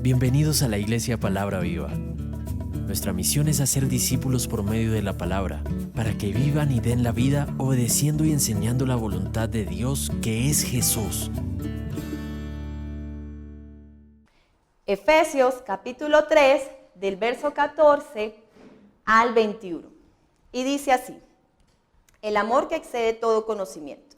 Bienvenidos a la Iglesia Palabra Viva. Nuestra misión es hacer discípulos por medio de la palabra, para que vivan y den la vida obedeciendo y enseñando la voluntad de Dios, que es Jesús. Efesios capítulo 3, del verso 14 al 21. Y dice así: el amor que excede todo conocimiento.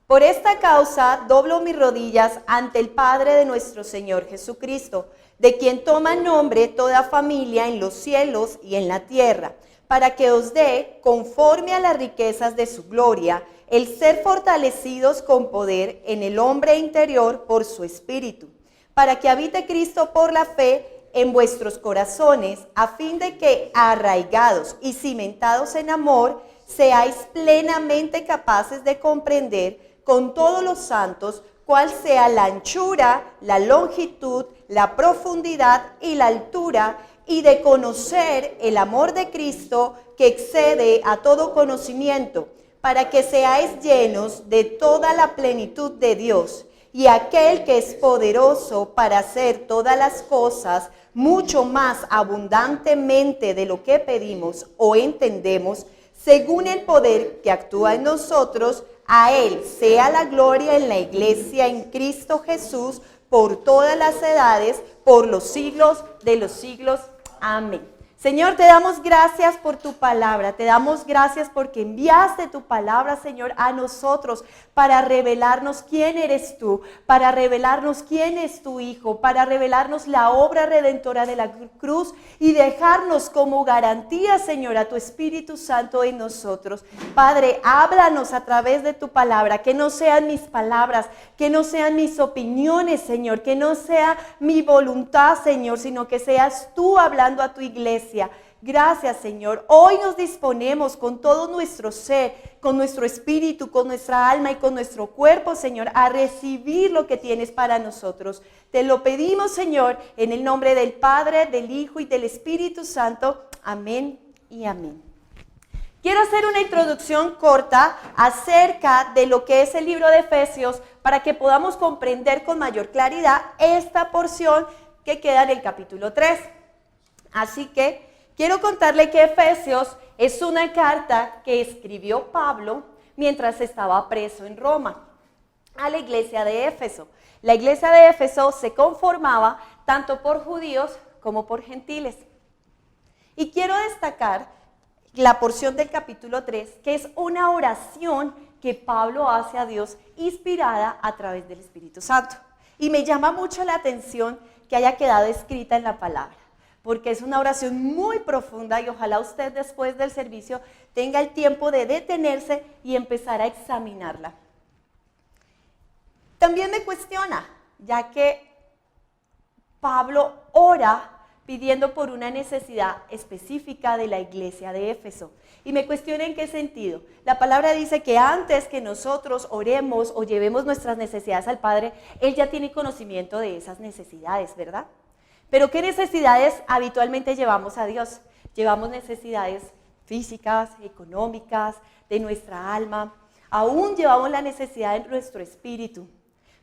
Por esta causa doblo mis rodillas ante el Padre de nuestro Señor Jesucristo, de quien toma nombre toda familia en los cielos y en la tierra, para que os dé, conforme a las riquezas de su gloria, el ser fortalecidos con poder en el hombre interior por su Espíritu, para que habite Cristo por la fe en vuestros corazones, a fin de que, arraigados y cimentados en amor, seáis plenamente capaces de comprender con todos los santos cuál sea la anchura, la longitud, la profundidad y la altura, y de conocer el amor de Cristo que excede a todo conocimiento, para que seáis llenos de toda la plenitud de Dios. Y aquel que es poderoso para hacer todas las cosas mucho más abundantemente de lo que pedimos o entendemos, según el poder que actúa en nosotros, a Él sea la gloria en la iglesia en Cristo Jesús por todas las edades, por los siglos de los siglos. Amén. Señor, te damos gracias por tu palabra, te damos gracias porque enviaste tu palabra, Señor, a nosotros para revelarnos quién eres tú, para revelarnos quién es tu Hijo, para revelarnos la obra redentora de la cruz y dejarnos como garantía, Señor, a tu Espíritu Santo en nosotros. Padre, háblanos a través de tu palabra, que no sean mis palabras, que no sean mis opiniones, Señor, que no sea mi voluntad, Señor, sino que seas tú hablando a tu iglesia. Gracias, Señor. Hoy nos disponemos con todo nuestro ser, con nuestro espíritu, con nuestra alma y con nuestro cuerpo, Señor, a recibir lo que tienes para nosotros. Te lo pedimos, Señor, en el nombre del Padre, del Hijo y del Espíritu Santo. Amén y amén. Quiero hacer una introducción corta acerca de lo que es el libro de Efesios para que podamos comprender con mayor claridad esta porción que queda en el capítulo 3. Así que quiero contarle que Efesios es una carta que escribió Pablo mientras estaba preso en Roma a la iglesia de Éfeso. La iglesia de Éfeso se conformaba tanto por judíos como por gentiles. Y quiero destacar la porción del capítulo 3, que es una oración que Pablo hace a Dios inspirada a través del Espíritu Santo. Y me llama mucho la atención que haya quedado escrita en la palabra, porque es una oración muy profunda y ojalá usted después del servicio tenga el tiempo de detenerse y empezar a examinarla. También me cuestiona, ya que Pablo ora pidiendo por una necesidad específica de la iglesia de Éfeso. Y me cuestiona en qué sentido. La palabra dice que antes que nosotros oremos o llevemos nuestras necesidades al Padre, Él ya tiene conocimiento de esas necesidades, ¿verdad? Pero ¿qué necesidades habitualmente llevamos a Dios? Llevamos necesidades físicas, económicas, de nuestra alma. Aún llevamos la necesidad de nuestro espíritu.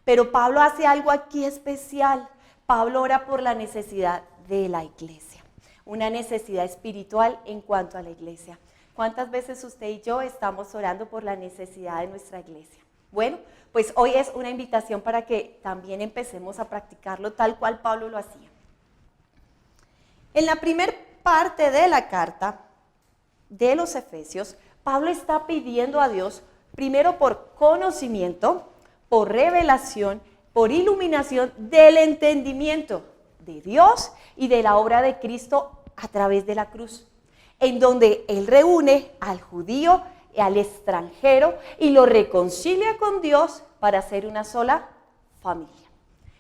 Pero Pablo hace algo aquí especial. Pablo ora por la necesidad de la iglesia. Una necesidad espiritual en cuanto a la iglesia. ¿Cuántas veces usted y yo estamos orando por la necesidad de nuestra iglesia? Bueno, pues hoy es una invitación para que también empecemos a practicarlo tal cual Pablo lo hacía. En la primera parte de la carta de los Efesios, Pablo está pidiendo a Dios primero por conocimiento, por revelación, por iluminación del entendimiento de Dios y de la obra de Cristo a través de la cruz, en donde Él reúne al judío y al extranjero y lo reconcilia con Dios para ser una sola familia.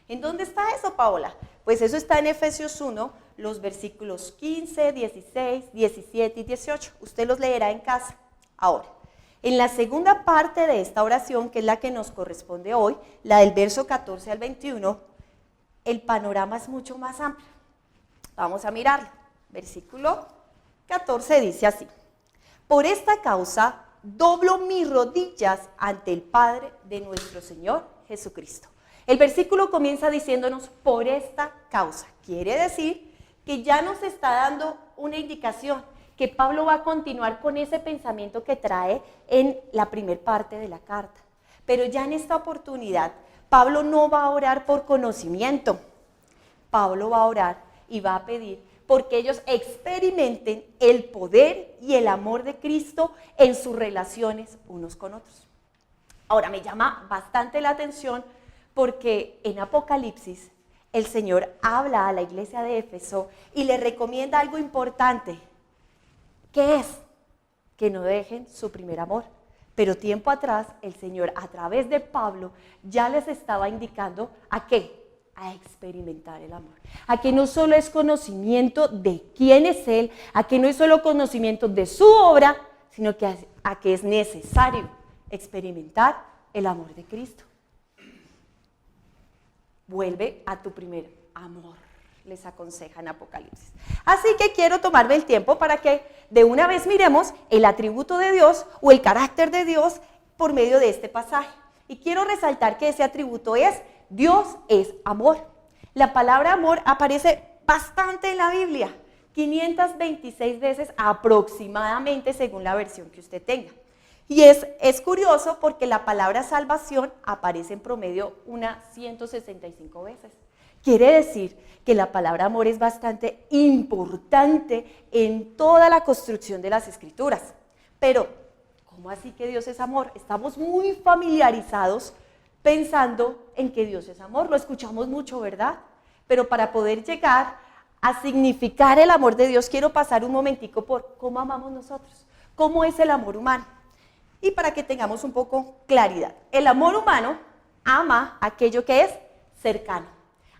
¿En dónde está eso, Paola? Pues eso está en Efesios 1, los versículos 15, 16, 17 y 18. Usted los leerá en casa. Ahora, en la segunda parte de esta oración, que es la que nos corresponde hoy, la del verso 14 al 21, el panorama es mucho más amplio. Vamos a mirarlo. Versículo 14 dice así: por esta causa doblo mis rodillas ante el Padre de nuestro Señor Jesucristo. El versículo comienza diciéndonos por esta causa. Quiere decir que ya nos está dando una indicación, que Pablo va a continuar con ese pensamiento que trae en la primer parte de la carta. Pero ya en esta oportunidad, Pablo no va a orar por conocimiento. Pablo va a orar y va a pedir porque ellos experimenten el poder y el amor de Cristo en sus relaciones unos con otros. Ahora, me llama bastante la atención porque en Apocalipsis el Señor habla a la iglesia de Éfeso y le recomienda algo importante. ¿Qué es? Que no dejen su primer amor. Pero tiempo atrás el Señor a través de Pablo ya les estaba indicando ¿a qué? A experimentar el amor. A que no solo es conocimiento de quién es Él, a que no es solo conocimiento de su obra, sino que a que es necesario experimentar el amor de Cristo. Vuelve a tu primer amor, les aconseja en Apocalipsis. Así que quiero tomarme el tiempo para que de una vez miremos el atributo de Dios o el carácter de Dios por medio de este pasaje. Y quiero resaltar que ese atributo es Dios es amor. La palabra amor aparece bastante en la Biblia, 526 veces aproximadamente según la versión que usted tenga. Y es curioso porque la palabra salvación aparece en promedio unas 165 veces. Quiere decir que la palabra amor es bastante importante en toda la construcción de las Escrituras. Pero, ¿cómo así que Dios es amor? Estamos muy familiarizados pensando en que Dios es amor. Lo escuchamos mucho, ¿verdad? Pero para poder llegar a significar el amor de Dios, quiero pasar un momentico por cómo amamos nosotros, cómo es el amor humano. Y para que tengamos un poco claridad, el amor humano ama aquello que es cercano,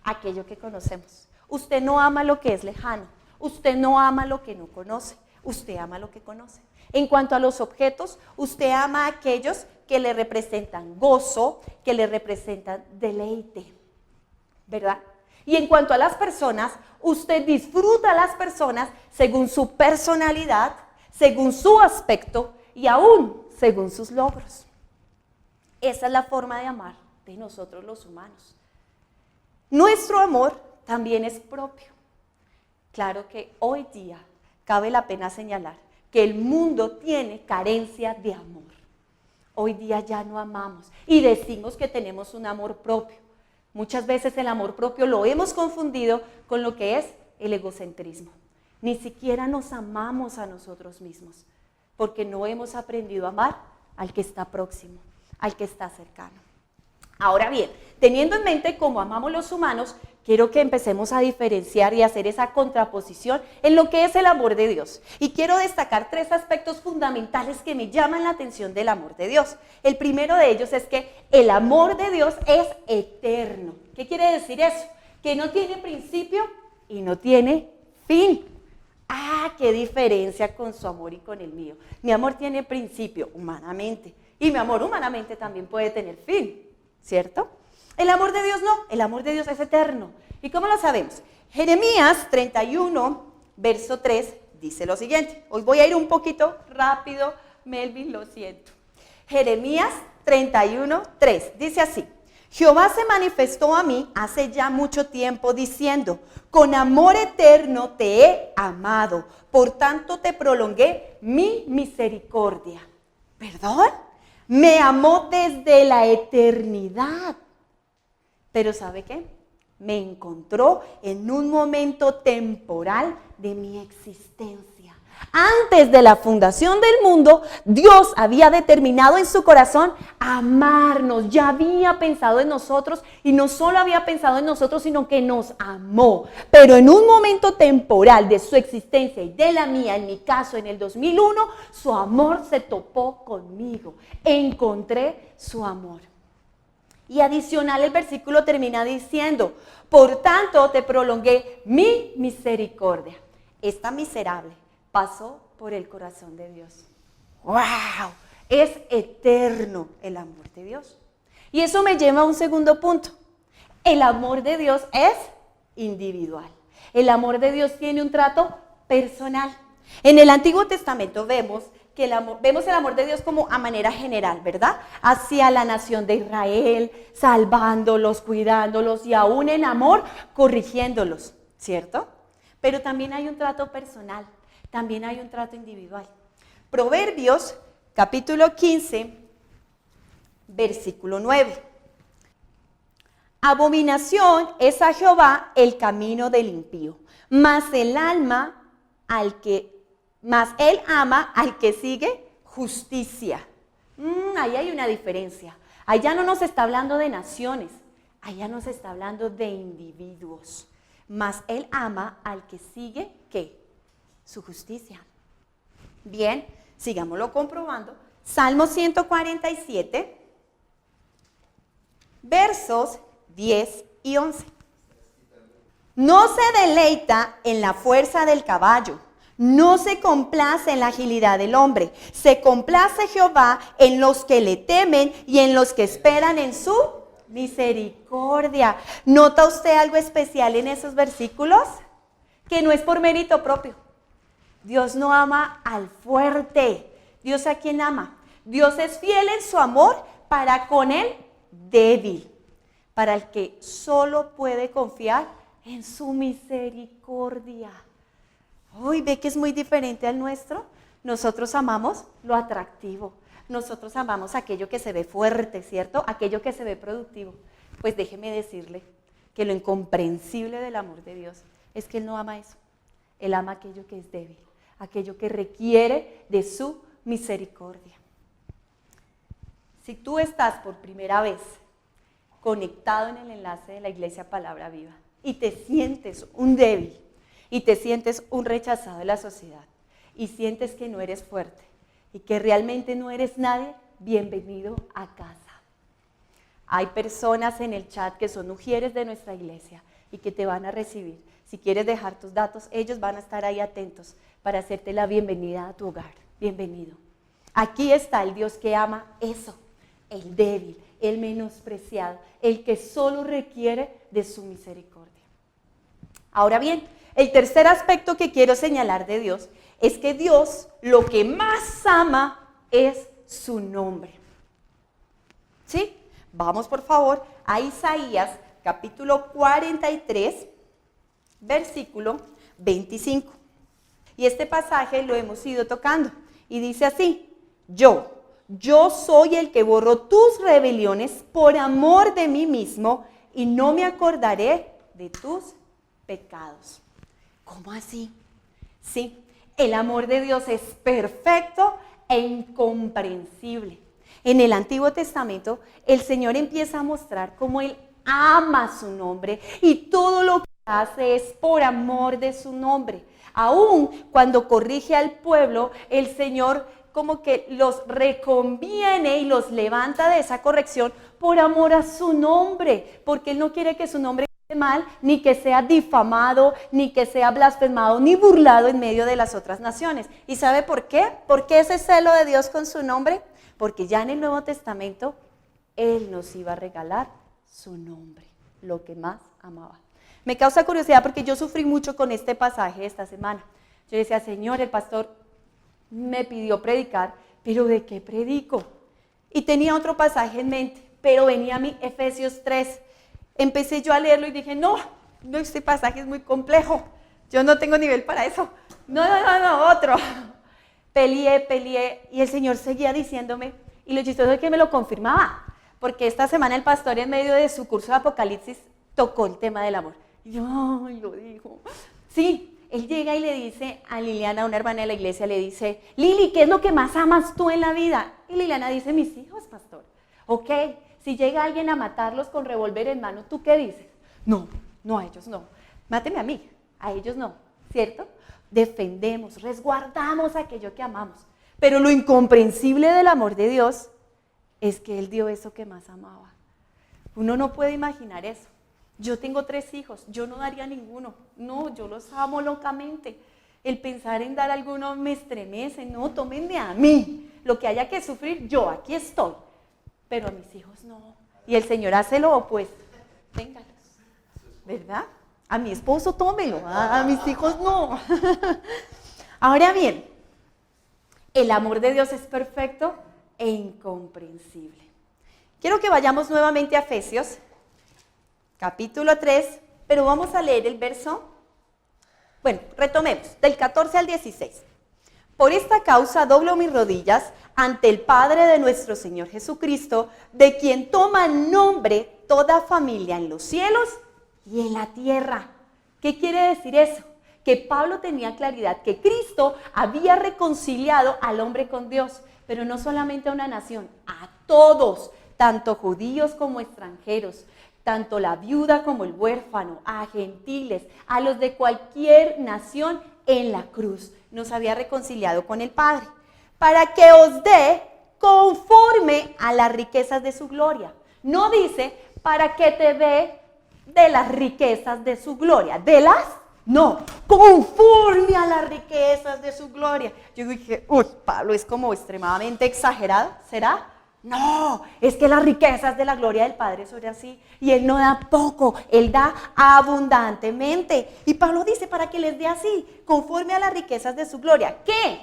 aquello que conocemos. Usted no ama lo que es lejano, usted no ama lo que no conoce, usted ama lo que conoce. En cuanto a los objetos, usted ama a aquellos que le representan gozo, que le representan deleite, ¿verdad? Y en cuanto a las personas, usted disfruta a las personas según su personalidad, según su aspecto y aún según sus logros. Esa es la forma de amar de nosotros los humanos. Nuestro amor también es propio. Claro que hoy día cabe la pena señalar que el mundo tiene carencia de amor. Hoy día ya no amamos y decimos que tenemos un amor propio. Muchas veces el amor propio lo hemos confundido con lo que es el egocentrismo. Ni siquiera nos amamos a nosotros mismos, porque no hemos aprendido a amar al que está próximo, al que está cercano. Ahora bien, teniendo en mente cómo amamos los humanos, quiero que empecemos a diferenciar y hacer esa contraposición en lo que es el amor de Dios. Y quiero destacar 3 aspectos fundamentales que me llaman la atención del amor de Dios. El primero de ellos es que el amor de Dios es eterno. ¿Qué quiere decir eso? Que no tiene principio y no tiene fin. ¡Ah, qué diferencia con su amor y con el mío! Mi amor tiene principio humanamente y mi amor humanamente también puede tener fin, ¿cierto? El amor de Dios no, el amor de Dios es eterno. ¿Y cómo lo sabemos? Jeremías 31, verso 3, dice lo siguiente. Hoy voy a ir un poquito rápido, Melvin, lo siento. Jeremías 31, 3, dice así. Jehová se manifestó a mí hace ya mucho tiempo diciendo, con amor eterno te he amado, por tanto te prolongué mi misericordia. ¿Perdón? Me amó desde la eternidad. Pero ¿sabe qué? Me encontró en un momento temporal de mi existencia. Antes de la fundación del mundo, Dios había determinado en su corazón amarnos. Ya había pensado en nosotros y no solo había pensado en nosotros, sino que nos amó. Pero en un momento temporal de su existencia y de la mía, en mi caso en el 2001, su amor se topó conmigo. Encontré su amor. Y adicional el versículo termina diciendo, por tanto te prolongué mi misericordia. Esta miserable pasó por el corazón de Dios. ¡Wow! Es eterno el amor de Dios. Y eso me lleva a un segundo punto. El amor de Dios es individual. El amor de Dios tiene un trato personal. En el Antiguo Testamento vemos que vemos el amor de Dios como a manera general, ¿verdad? Hacia la nación de Israel, salvándolos, cuidándolos y aún en amor corrigiéndolos, ¿cierto? Pero también hay un trato personal, también hay un trato individual. Proverbios, capítulo 15, versículo 9. Abominación es a Jehová el camino del impío, mas él ama al que sigue justicia. Ahí hay una diferencia. Allá no nos está hablando de naciones, allá nos está hablando de individuos. Mas él ama al que sigue, ¿qué? Su justicia. Bien, sigámoslo comprobando. Salmo 147, versos 10 y 11. No se deleita en la fuerza del caballo, no se complace en la agilidad del hombre. Se complace Jehová en los que le temen y en los que esperan en su misericordia. ¿Nota usted algo especial en esos versículos? Que no es por mérito propio. Dios no ama al fuerte. ¿Dios a quién ama? Dios es fiel en su amor para con el débil, para el que solo puede confiar en su misericordia. Hoy ve que es muy diferente al nuestro. Nosotros amamos lo atractivo. Nosotros amamos aquello que se ve fuerte, ¿cierto? Aquello que se ve productivo. Pues déjeme decirle que lo incomprensible del amor de Dios es que Él no ama eso. Él ama aquello que es débil, aquello que requiere de su misericordia. Si tú estás por primera vez conectado en el enlace de la Iglesia Palabra Viva y te sientes un débil y te sientes un rechazado de la sociedad y sientes que no eres fuerte y que realmente no eres nadie, bienvenido a casa. Hay personas en el chat que son ujieres de nuestra iglesia y que te van a recibir. Si quieres dejar tus datos, ellos van a estar ahí atentos para hacerte la bienvenida a tu hogar. Bienvenido. Aquí está el Dios que ama eso, el débil, el menospreciado, el que solo requiere de su misericordia. Ahora bien, el tercer aspecto que quiero señalar de Dios es que Dios lo que más ama es su nombre. ¿Sí? Vamos por favor a Isaías capítulo 43, versículo 25. Y este pasaje lo hemos ido tocando y dice así: Yo soy el que borro tus rebeliones por amor de mí mismo y no me acordaré de tus pecados. ¿Cómo así? Sí, el amor de Dios es perfecto e incomprensible. En el Antiguo Testamento, el Señor empieza a mostrar cómo Él ama su nombre y todo lo que hace es por amor de su nombre. Aún cuando corrige al pueblo, el Señor como que los reconviene y los levanta de esa corrección por amor a su nombre, porque Él no quiere que su nombre quede mal, ni que sea difamado, ni que sea blasfemado, ni burlado en medio de las otras naciones. ¿Y sabe por qué? ¿Por qué ese celo de Dios con su nombre? Porque ya en el Nuevo Testamento Él nos iba a regalar su nombre, lo que más amaba. Me causa curiosidad porque yo sufrí mucho con este pasaje esta semana. Yo decía: Señor, el pastor me pidió predicar, pero ¿de qué predico? Y tenía otro pasaje en mente, pero venía a mí Efesios 3. Empecé yo a leerlo y dije: no, este pasaje es muy complejo, yo no tengo nivel para eso. No, otro. Peleé y el Señor seguía diciéndome, y lo chistoso es que me lo confirmaba, porque esta semana el pastor en medio de su curso de Apocalipsis tocó el tema del amor. Y yo, lo dijo. Sí, él llega y le dice a Liliana, una hermana de la iglesia, le dice: Lili, ¿qué es lo que más amas tú en la vida? Y Liliana dice: mis hijos, pastor. Ok, si llega alguien a matarlos con revólver en mano, ¿tú qué dices? No, a ellos no. Máteme a mí, a ellos no, ¿cierto? Defendemos, resguardamos aquello que amamos. Pero lo incomprensible del amor de Dios es que Él dio eso que más amaba. Uno no puede imaginar eso. Yo tengo 3 hijos, yo no daría ninguno. No, yo los amo locamente. El pensar en dar alguno me estremece. No, tómenme a mí. Lo que haya que sufrir, yo aquí estoy. Pero a mis hijos no. Y el Señor hace lo opuesto. Téngalos. ¿Verdad? A mi esposo tómelo, a mis hijos no. Ahora bien, El amor de Dios es perfecto e incomprensible. Quiero que vayamos nuevamente a Efesios, capítulo 3, pero vamos a leer el verso, retomemos, del 14 al 16. Por esta causa doblo mis rodillas ante el Padre de nuestro Señor Jesucristo, de quien toma nombre toda familia en los cielos y en la tierra. ¿Qué quiere decir eso? Que Pablo tenía claridad que Cristo había reconciliado al hombre con Dios, pero no solamente a una nación, a todos, tanto judíos como extranjeros, tanto la viuda como el huérfano, a gentiles, a los de cualquier nación en la cruz. Nos había reconciliado con el Padre, para que os dé conforme a las riquezas de su gloria. No dice para que te dé de las riquezas de su gloria, no, conforme a las riquezas de su gloria. Yo dije, Pablo es como extremadamente exagerado, ¿será? No, es que las riquezas de la gloria del Padre son así, y Él no da poco, Él da abundantemente. Y Pablo dice para que les dé así, conforme a las riquezas de su gloria. ¿Qué?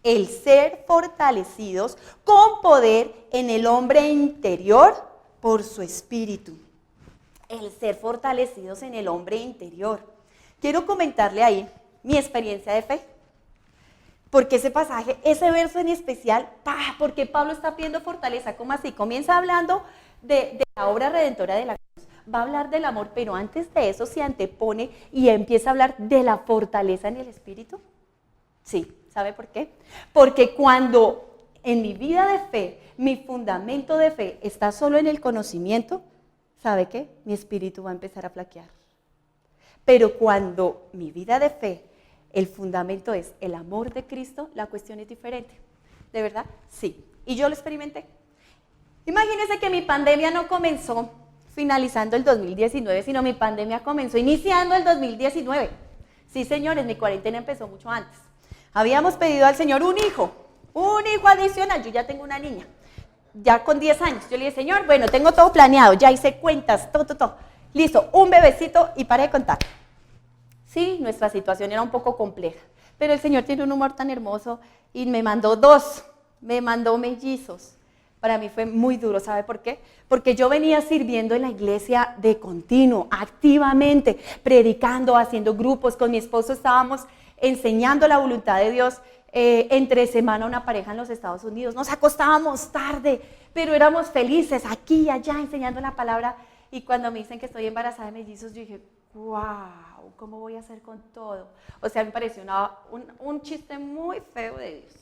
El ser fortalecidos con poder en el hombre interior por su espíritu. El ser fortalecidos en el hombre interior. Quiero comentarle ahí mi experiencia de fe. Porque ese pasaje, ese verso en especial, porque Pablo está pidiendo fortaleza. ¿Cómo así? Comienza hablando de la obra redentora de la cruz. Va a hablar del amor, pero antes de eso se antepone y empieza a hablar de la fortaleza en el espíritu. Sí, ¿sabe por qué? Porque cuando en mi vida de fe, mi fundamento de fe está solo en el conocimiento, ¿sabe qué? Mi espíritu va a empezar a flaquear. Pero cuando mi vida de fe, el fundamento es el amor de Cristo, la cuestión es diferente. ¿De verdad? Sí. Y yo lo experimenté. Imagínense que mi pandemia no comenzó finalizando el 2019, sino mi pandemia comenzó iniciando el 2019. Sí, señores, mi cuarentena empezó mucho antes. Habíamos pedido al Señor un hijo adicional. Yo ya tengo una niña, ya con 10 años. Yo le dije, Señor, bueno, tengo todo planeado, ya hice cuentas, todo. Listo, un bebecito y para de contar. Sí, nuestra situación era un poco compleja, pero el Señor tiene un humor tan hermoso y me mandó mellizos. Para mí fue muy duro, ¿sabe por qué? Porque yo venía sirviendo en la iglesia de continuo, activamente, predicando, haciendo grupos. Con mi esposo estábamos enseñando la voluntad de Dios entre semana a una pareja en los Estados Unidos. Nos acostábamos tarde, pero éramos felices aquí y allá enseñando la palabra. Y cuando me dicen que estoy embarazada de mellizos, yo dije, wow, ¿cómo voy a hacer con todo? O sea, me pareció un chiste muy feo de Dios.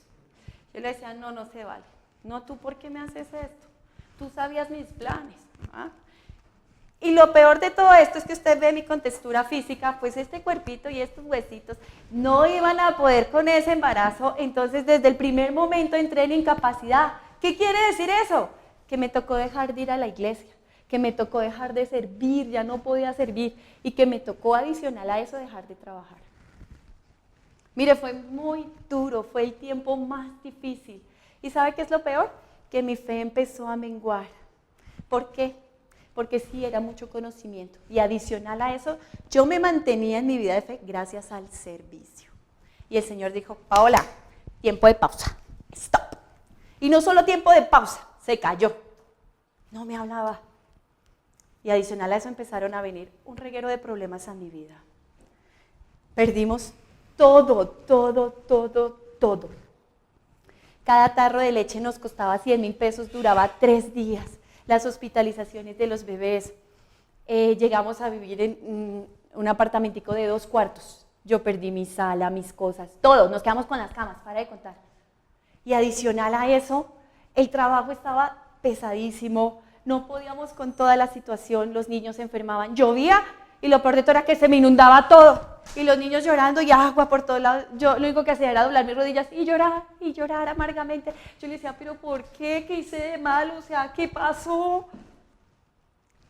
Yo le decía, no se vale. No, ¿tú por qué me haces esto? Tú sabías mis planes. ¿Ah? Y lo peor de todo esto es que usted ve mi contextura física, pues este cuerpito y estos huesitos no iban a poder con ese embarazo. Entonces, desde el primer momento entré en incapacidad. ¿Qué quiere decir eso? Que me tocó dejar de ir a la iglesia, que me tocó dejar de servir, ya no podía servir, y que me tocó adicional a eso dejar de trabajar. Mire, fue muy duro, fue el tiempo más difícil. ¿Y sabe qué es lo peor? Que mi fe empezó a menguar. ¿Por qué? Porque sí era mucho conocimiento. Y adicional a eso, yo me mantenía en mi vida de fe gracias al servicio. Y el Señor dijo, Paola, tiempo de pausa, stop. Y no solo tiempo de pausa, se cayó. No me hablaba. Y adicional a eso empezaron a venir un reguero de problemas a mi vida. Perdimos todo. Cada tarro de leche nos costaba 100,000 pesos, duraba 3 días. Las hospitalizaciones de los bebés. Llegamos a vivir en un apartamentico de 2 cuartos. Yo perdí mi sala, mis cosas, todo. Nos quedamos con las camas, para de contar. Y adicional a eso, el trabajo estaba pesadísimo. No podíamos con toda la situación, los niños se enfermaban, llovía y lo peor de todo era que se me inundaba todo. Y los niños llorando y agua por todos lados. Yo lo único que hacía era doblar mis rodillas y llorar amargamente. Yo le decía, pero ¿por qué? ¿Qué hice de mal? O sea, ¿qué pasó?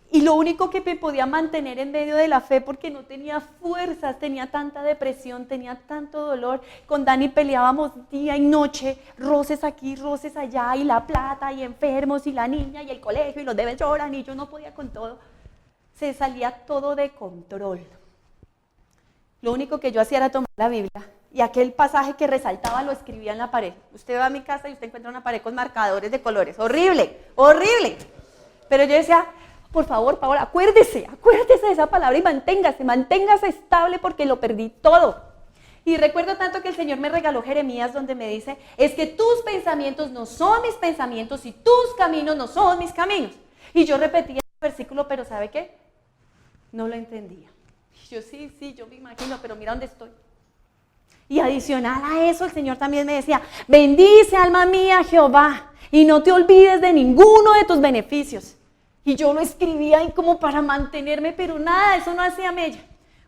Y lo único que me podía mantener en medio de la fe, porque no tenía fuerzas, tenía tanta depresión, tenía tanto dolor. Con Dani peleábamos día y noche, roces aquí, roces allá, y la plata, y enfermos, y la niña, y el colegio, y los bebés lloran, y yo no podía con todo. Se salía todo de control. Lo único que yo hacía era tomar la Biblia Y aquel pasaje que resaltaba lo escribía en la pared. Usted va a mi casa y usted encuentra una pared con marcadores de colores. Horrible, horrible. Pero yo decía, por favor, Paola, acuérdese de esa palabra y manténgase estable porque lo perdí todo. Y recuerdo tanto que el Señor me regaló Jeremías donde me dice, es que tus pensamientos no son mis pensamientos y tus caminos no son mis caminos. Y yo repetía el versículo, pero ¿sabe qué? No lo entendía. Y yo sí, yo me imagino, pero mira dónde estoy. Y adicional a eso, el Señor también me decía, bendice alma mía Jehová y no te olvides de ninguno de tus beneficios. Y yo lo escribía ahí como para mantenerme, pero nada, eso no hacía mella.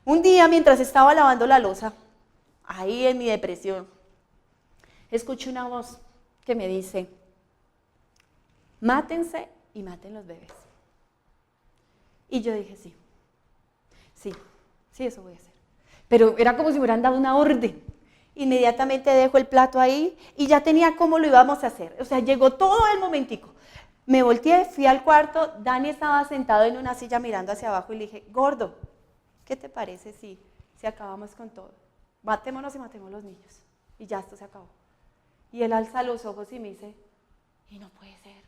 Un día, mientras estaba lavando la loza, ahí en mi depresión, escuché una voz que me dice, mátense y maten los bebés. Y yo dije, sí, eso voy a hacer. Pero era como si me hubieran dado una orden. Inmediatamente dejo el plato ahí y ya tenía cómo lo íbamos a hacer. O sea, llegó todo el momentico. Me volteé, fui al cuarto, Dani estaba sentado en una silla mirando hacia abajo y le dije, gordo, ¿qué te parece si acabamos con todo? Matémonos y matemos los niños. Y ya esto se acabó. Y él alza los ojos y me dice, y no puede ser.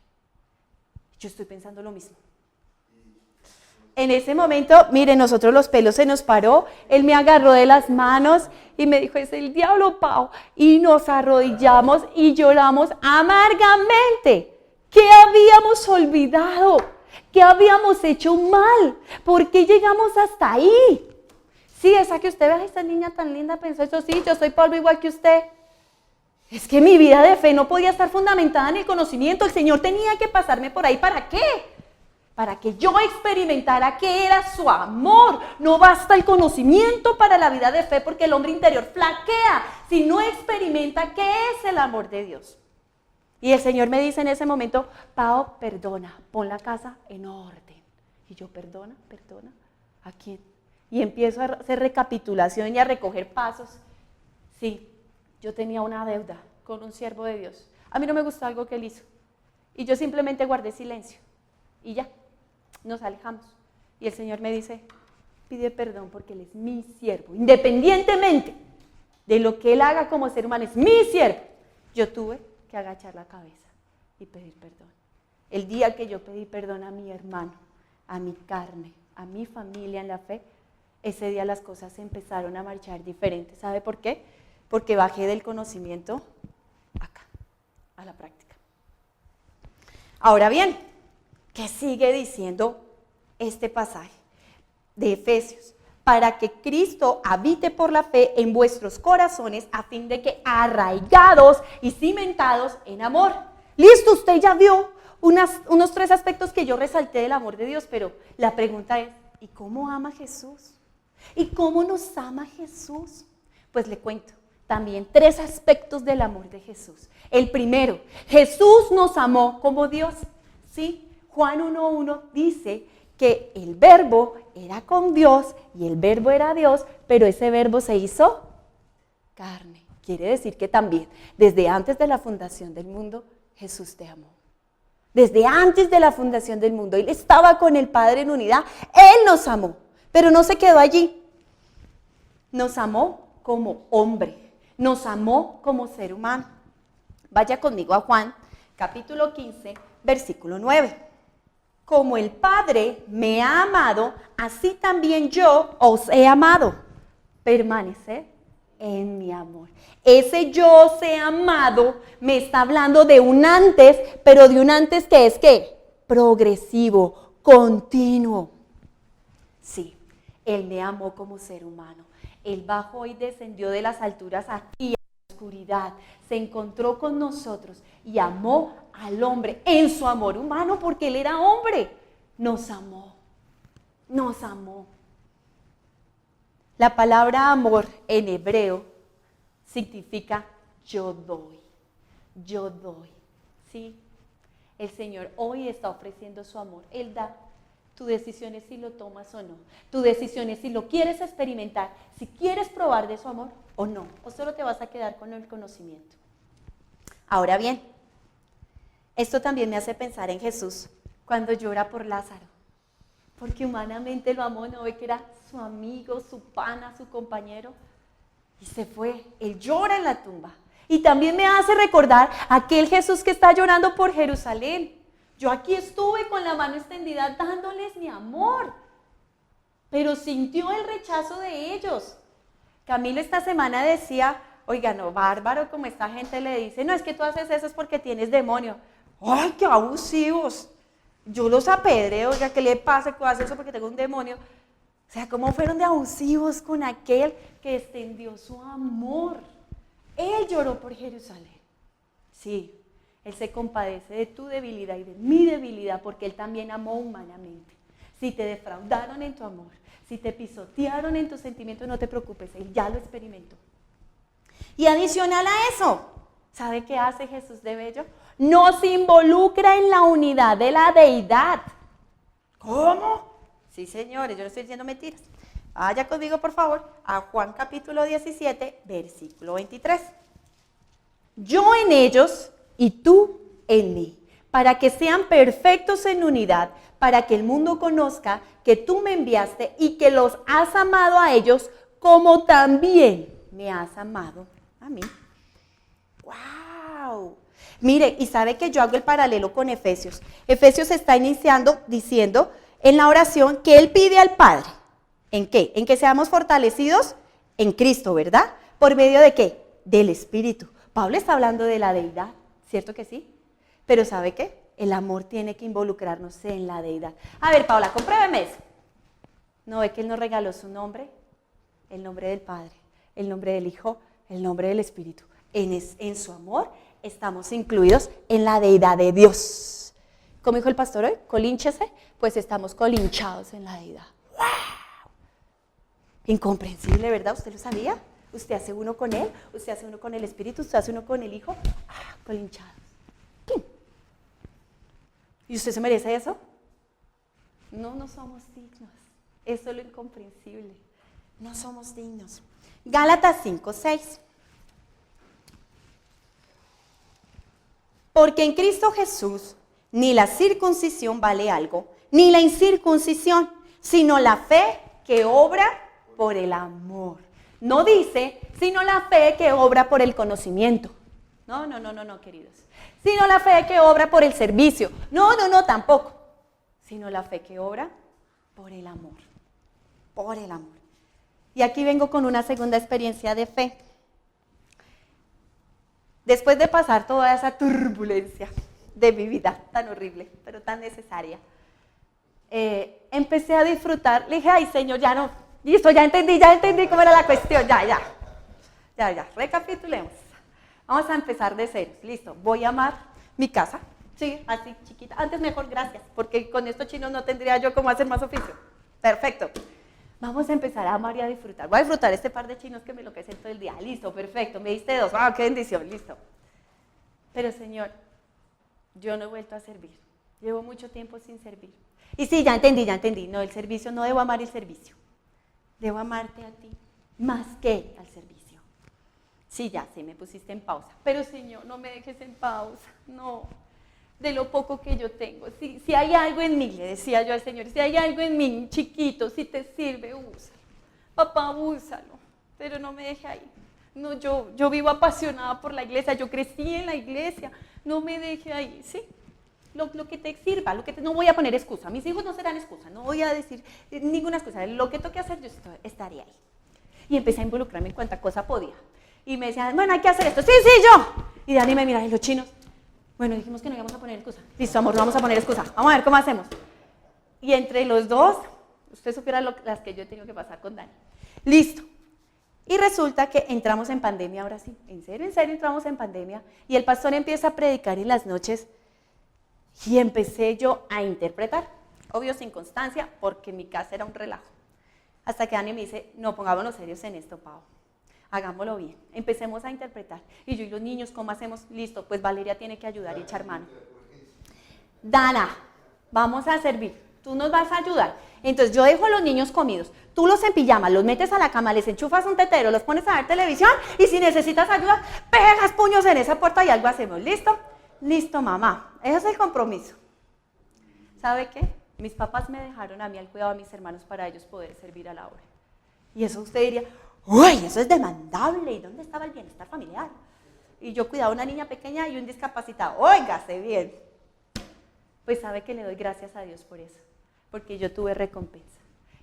Yo estoy pensando lo mismo. En ese momento, mire, nosotros los pelos se nos paró, él me agarró de las manos y me dijo, es el diablo, Pau, y nos arrodillamos y lloramos amargamente. ¿Qué habíamos olvidado? ¿Qué habíamos hecho mal? ¿Por qué llegamos hasta ahí? Sí, esa que usted ve, esta niña tan linda pensó eso, sí, yo soy polvo igual que usted. Es que mi vida de fe no podía estar fundamentada en el conocimiento, el Señor tenía que pasarme por ahí, ¿para qué? Para que yo experimentara qué era su amor. No basta el conocimiento para la vida de fe porque el hombre interior flaquea si no experimenta qué es el amor de Dios. Y el Señor me dice en ese momento, Pao, perdona, pon la casa en orden. Y yo, perdona, ¿a quién? Y empiezo a hacer recapitulación y a recoger pasos. Sí, yo tenía una deuda con un siervo de Dios. A mí no me gustó algo que él hizo. Y yo simplemente guardé silencio. Y ya, nos alejamos. Y el Señor me dice, pide perdón porque Él es mi siervo. Independientemente de lo que Él haga como ser humano, es mi siervo. Yo tuve que agachar la cabeza y pedir perdón. El día que yo pedí perdón a mi hermano, a mi carne, a mi familia en la fe, ese día las cosas empezaron a marchar diferentes. ¿Sabe por qué? Porque bajé del conocimiento acá, a la práctica. Ahora bien, ¿qué sigue diciendo este pasaje de Efesios? Para que Cristo habite por la fe en vuestros corazones a fin de que arraigados y cimentados en amor. Listo, usted ya vio unos 3 aspectos que yo resalté del amor de Dios, pero la pregunta es, ¿y cómo ama Jesús? ¿Y cómo nos ama Jesús? Pues le cuento, también 3 aspectos del amor de Jesús. El primero, Jesús nos amó como Dios, ¿sí? Juan 1:1 dice que el verbo era con Dios y el verbo era Dios, pero ese verbo se hizo carne. Quiere decir que también, desde antes de la fundación del mundo, Jesús te amó. Desde antes de la fundación del mundo, Él estaba con el Padre en unidad, Él nos amó, pero no se quedó allí. Nos amó como hombre, nos amó como ser humano. Vaya conmigo a Juan, capítulo 15, versículo 9. Como el Padre me ha amado, así también yo os he amado. Permaneced en mi amor. Ese yo os he amado me está hablando de un antes, pero de un antes que es ¿qué? Progresivo, continuo. Sí, Él me amó como ser humano. Él bajó y descendió de las alturas aquí a la oscuridad. Se encontró con nosotros y amó al hombre en su amor humano porque Él era hombre. Nos amó. Nos amó. La palabra amor en hebreo significa yo doy. Yo doy. ¿Sí? El Señor hoy está ofreciendo su amor. Él da. Tu decisión es si lo tomas o no. Tu decisión es si lo quieres experimentar, si quieres probar de su amor o no. O solo te vas a quedar con el conocimiento. Ahora bien, esto también me hace pensar en Jesús cuando llora por Lázaro. Porque humanamente lo amó, no ve que era su amigo, su pana, su compañero. Y se fue. Él llora en la tumba. Y también me hace recordar aquel Jesús que está llorando por Jerusalén. Yo aquí estuve con la mano extendida dándoles mi amor, pero sintió el rechazo de ellos. Camilo esta semana decía, oiga, no, bárbaro como esta gente le dice, no, es que tú haces eso es porque tienes demonio. ¡Ay, qué abusivos! Yo los apedreo, oiga, ¿qué le pasa? ¿Qué hace eso porque tengo un demonio? O sea, ¿cómo fueron de abusivos con aquel que extendió su amor? Él lloró por Jerusalén. Sí, Él se compadece de tu debilidad y de mi debilidad porque Él también amó humanamente. Si te defraudaron en tu amor, si te pisotearon en tus sentimientos, no te preocupes, Él ya lo experimentó. Y adicional a eso, ¿sabe qué hace Jesús de bello? Nos involucra en la unidad de la deidad. ¿Cómo? Sí, señores, yo no estoy diciendo mentiras. Vaya conmigo, por favor, a Juan capítulo 17, versículo 23. Yo en ellos y tú en mí, para que sean perfectos en unidad, para que el mundo conozca que tú me enviaste y que los has amado a ellos como también me has amado a mí. ¡Wow! Mire, y sabe que yo hago el paralelo con Efesios. Efesios está iniciando diciendo en la oración que él pide al Padre. ¿En qué? En que seamos fortalecidos en Cristo, ¿verdad? ¿Por medio de qué? Del Espíritu. Pablo está hablando de la deidad, ¿cierto que sí? Pero ¿sabe qué? El amor tiene que involucrarnos en la deidad. A ver, Paula, compruébeme eso. ¿No ve que Él nos regaló su nombre? El nombre del Padre, el nombre del Hijo, el nombre del Espíritu. En su amor estamos incluidos en la deidad de Dios. Como dijo el pastor hoy, colínchese, pues estamos colinchados en la deidad. ¡Wow! Incomprensible, ¿verdad? ¿Usted lo sabía? Usted hace uno con Él, usted hace uno con el Espíritu, usted hace uno con el Hijo. Colinchados. ¿Y usted se merece eso? No, no somos dignos. Eso es lo incomprensible. No somos dignos. Gálatas 5:6. Porque en Cristo Jesús ni la circuncisión vale algo, ni la incircuncisión, sino la fe que obra por el amor. No dice, sino la fe que obra por el conocimiento. No, queridos. Sino la fe que obra por el servicio. No, tampoco. Sino la fe que obra por el amor. Por el amor. Y aquí vengo con una segunda experiencia de fe. Después de pasar toda esa turbulencia de mi vida tan horrible, pero tan necesaria, empecé a disfrutar. Le dije, ay, Señor, ya no. Listo, ya entendí cómo era la cuestión. Ya, recapitulemos. Vamos a empezar de cero. Listo, voy a amar mi casa. Sí, así chiquita. Antes mejor, gracias, porque con estos chinos no tendría yo cómo hacer más oficio. Perfecto. Vamos a empezar a amar y a disfrutar. Voy a disfrutar este par de chinos que me enloquecen todo el día. Listo, perfecto. Me diste 2. ¡Ah, qué bendición! Listo. Pero, Señor, yo no he vuelto a servir. Llevo mucho tiempo sin servir. Y sí, ya entendí. No, el servicio, no debo amar el servicio. Debo amarte a ti más que al servicio. Sí, ya sé, me pusiste en pausa. Pero, Señor, no me dejes en pausa. No. De lo poco que yo tengo. Si hay algo en mí, le decía yo al Señor, si hay algo en mí, chiquito, si te sirve, úsalo. Papá, úsalo, pero no me deje ahí. No, yo vivo apasionada por la iglesia, yo crecí en la iglesia, no me deje ahí, ¿sí? Lo que te sirva, no voy a poner excusa, mis hijos no serán excusa, no voy a decir ninguna excusa, lo que toque hacer yo estaré ahí. Y empecé a involucrarme en cuánta cosa podía. Y me decían, bueno, hay que hacer esto, sí, yo. Y Dani me mira, ¿y los chinos? Bueno, dijimos que no íbamos a poner excusa. Listo, amor, no vamos a poner excusa. Vamos a ver cómo hacemos. Y entre los dos, usted supiera las que yo he tenido que pasar con Dani. Listo. Y resulta que entramos en pandemia ahora sí. En serio entramos en pandemia. Y el pastor empieza a predicar en las noches. Y empecé yo a interpretar. Obvio, sin constancia, porque mi casa era un relajo. Hasta que Dani me dice, no, pongámonos serios en esto, Pau. Hagámoslo bien, empecemos a interpretar. Y yo y los niños, ¿cómo hacemos? Listo, pues Valeria tiene que ayudar y echar mano. Dana, vamos a servir, tú nos vas a ayudar. Entonces yo dejo a los niños comidos, tú los en pijama, los metes a la cama, les enchufas un tetero, los pones a ver televisión y si necesitas ayuda, pegas puños en esa puerta y algo hacemos. ¿Listo? Listo, mamá. Ese es el compromiso. ¿Sabe qué? Mis papás me dejaron a mí al cuidado de mis hermanos para ellos poder servir a la obra. Y eso usted diría, uy, eso es demandable. ¿Y dónde estaba el bienestar familiar? Y yo cuidaba a una niña pequeña y un discapacitado. Óigase bien. Pues sabe que le doy gracias a Dios por eso, porque yo tuve recompensa.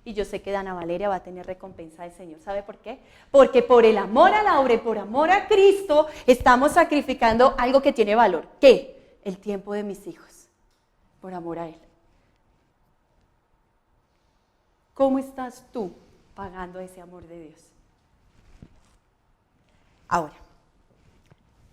Y yo sé que Dana Valeria va a tener recompensa del Señor. ¿Sabe por qué? Porque por el amor a la obra y por amor a Cristo estamos sacrificando algo que tiene valor. ¿Qué? El tiempo de mis hijos. Por amor a Él. ¿Cómo estás tú pagando ese amor de Dios? Ahora,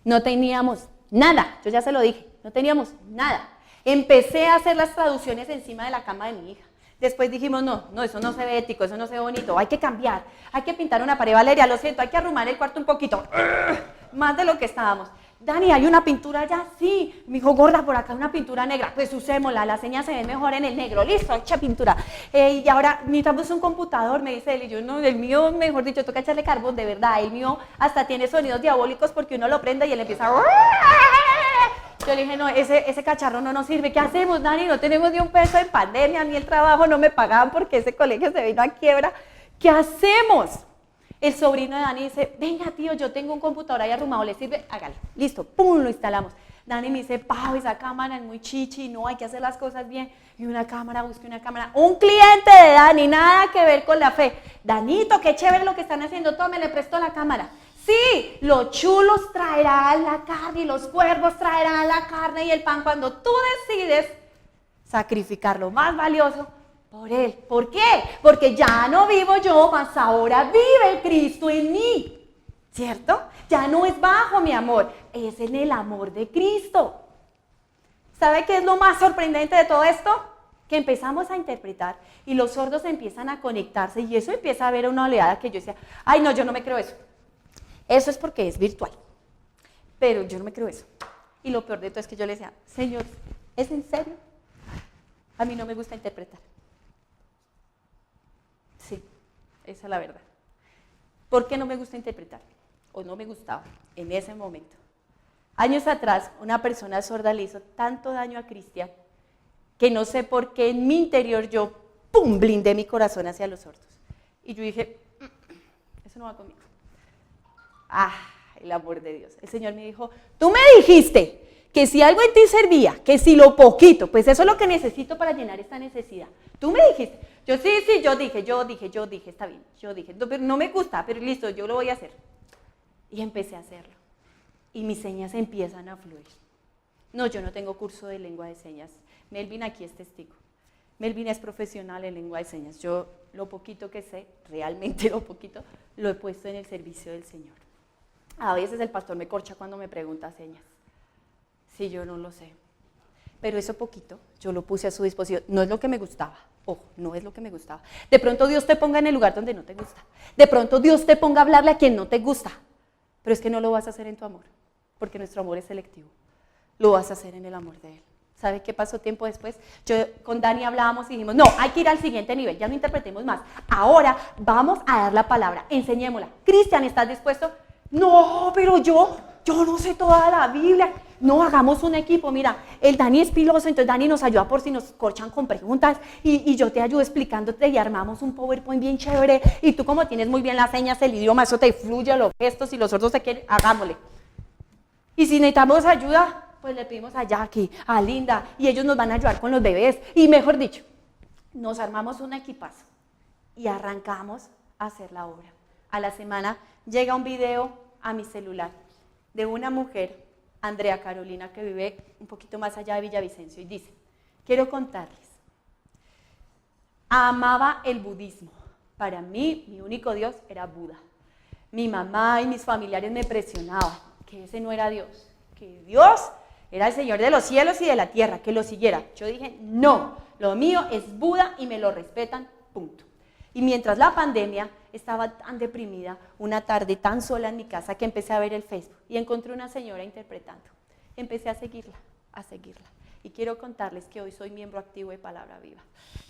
no teníamos nada. Yo ya se lo dije. No teníamos nada. Empecé a hacer las traducciones encima de la cama de mi hija. Después dijimos, no, eso no se ve ético, eso no se ve bonito, hay que cambiar, hay que pintar una pared, Valeria, lo siento, hay que arrumar el cuarto un poquito, más de lo que estábamos. Dani, ¿hay una pintura allá? Sí. Me dijo, gorda, por acá una pintura negra, pues usémosla, las señas se ven mejor en el negro, listo, echa pintura. Y ahora necesitamos un computador, me dice él, y yo, no, el mío, mejor dicho, toca echarle carbón, de verdad, el mío hasta tiene sonidos diabólicos porque uno lo prende y él empieza a... Yo le dije, no, ese cacharro no nos sirve. ¿Qué hacemos, Dani? No tenemos ni un peso en pandemia, ni el trabajo no me pagaban porque ese colegio se vino a quiebra. ¿Qué hacemos? El sobrino de Dani dice, venga tío, yo tengo un computador ahí arrumado, ¿le sirve? Hágale. Listo, pum, lo instalamos. Dani me dice, Pau, esa cámara es muy chichi, no, hay que hacer las cosas bien. Y una cámara, busqué una cámara. Un cliente de Dani, nada que ver con la fe. Danito, qué chévere lo que están haciendo, tome, le presto la cámara. Sí, los chulos traerán la carne y los cuervos traerán la carne y el pan cuando tú decides sacrificar lo más valioso por Él. ¿Por qué? Porque ya no vivo yo, mas ahora vive Cristo en mí. ¿Cierto? Ya no es bajo mi amor, es en el amor de Cristo. ¿Sabe qué es lo más sorprendente de todo esto? Que empezamos a interpretar y los sordos empiezan a conectarse y eso empieza a ver una oleada que yo decía, ay no, yo no me creo eso. Eso es porque es virtual, pero yo no me creo eso. Y lo peor de todo es que yo le decía, Señor, ¿es en serio? A mí no me gusta interpretar. Sí, esa es la verdad. ¿Por qué no me gusta interpretar? O no me gustaba en ese momento. Años atrás, una persona sorda le hizo tanto daño a Cristian que no sé por qué en mi interior yo, ¡pum!, blindé mi corazón hacia los sordos. Y yo dije, eso no va conmigo. El amor de Dios. El Señor me dijo, tú me dijiste que si algo en ti servía, que si lo poquito, pues eso es lo que necesito para llenar esta necesidad. Tú me dijiste. Yo sí, yo dije, está bien. Yo dije, no, pero no me gusta, pero listo, yo lo voy a hacer. Y empecé a hacerlo. Y mis señas empiezan a fluir. No, yo no tengo curso de lengua de señas. Melvin aquí es testigo. Melvin es profesional en lengua de señas. Yo lo poquito que sé, realmente lo poquito, lo he puesto en el servicio del Señor. A veces el pastor me corcha cuando me pregunta señas. Sí, yo no lo sé. Pero eso poquito, yo lo puse a su disposición. No es lo que me gustaba. Ojo, no es lo que me gustaba. De pronto Dios te ponga en el lugar donde no te gusta. De pronto Dios te ponga a hablarle a quien no te gusta. Pero es que no lo vas a hacer en tu amor, porque nuestro amor es selectivo. Lo vas a hacer en el amor de Él. ¿Sabe qué pasó tiempo después? Yo con Dani hablábamos y dijimos, no, hay que ir al siguiente nivel, ya no interpretemos más. Ahora vamos a dar la palabra, enseñémosla. Cristian, ¿estás dispuesto? No, pero yo no sé toda la Biblia. No, hagamos un equipo. Mira, el Dani es piloso, entonces Dani nos ayuda por si nos corchan con preguntas y yo te ayudo explicándote y armamos un PowerPoint bien chévere. Y tú como tienes muy bien las señas, el idioma, eso te fluye, los gestos y los sordos se quieren, hagámosle. Y si necesitamos ayuda, pues le pedimos a Jackie, a Linda, y ellos nos van a ayudar con los bebés. Y mejor dicho, nos armamos un equipazo y arrancamos a hacer la obra. A la semana llega un video a mi celular de una mujer, Andrea Carolina, que vive un poquito más allá de Villavicencio, y dice, quiero contarles, amaba el budismo. Para mí, mi único Dios era Buda. Mi mamá y mis familiares me presionaban que ese no era Dios, que Dios era el Señor de los cielos y de la tierra, que lo siguiera. Yo dije, no, lo mío es Buda y me lo respetan, punto. Y mientras la pandemia, estaba tan deprimida, una tarde tan sola en mi casa que empecé a ver el Facebook y encontré una señora interpretando. Empecé a seguirla. Y quiero contarles que hoy soy miembro activo de Palabra Viva.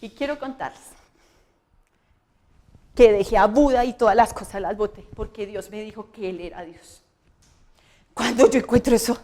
Y quiero contarles que dejé a Buda y todas las cosas las boté, porque Dios me dijo que Él era Dios. Cuando yo encuentro eso,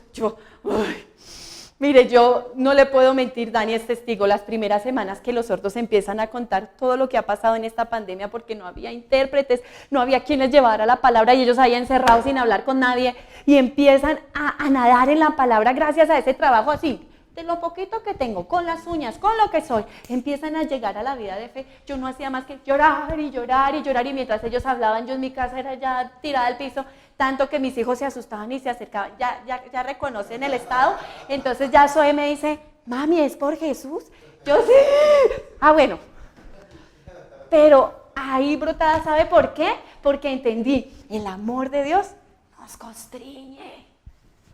Mire, yo no le puedo mentir, Dani es testigo, las primeras semanas que los sordos empiezan a contar todo lo que ha pasado en esta pandemia porque no había intérpretes, no había quien les llevara la palabra y ellos ahí encerrados sin hablar con nadie y empiezan a nadar en la palabra gracias a ese trabajo así. De lo poquito que tengo, con las uñas, con lo que soy, empiezan a llegar a la vida de fe. Yo no hacía más que llorar y llorar y llorar y mientras ellos hablaban yo en mi casa era ya tirada al piso, tanto que mis hijos se asustaban y se acercaban, ya reconocen el estado. Entonces ya Zoe me dice, mami, ¿es por Jesús? Yo sí. Bueno, pero ahí brotada, ¿sabe por qué? Porque entendí, el amor de Dios nos constriñe,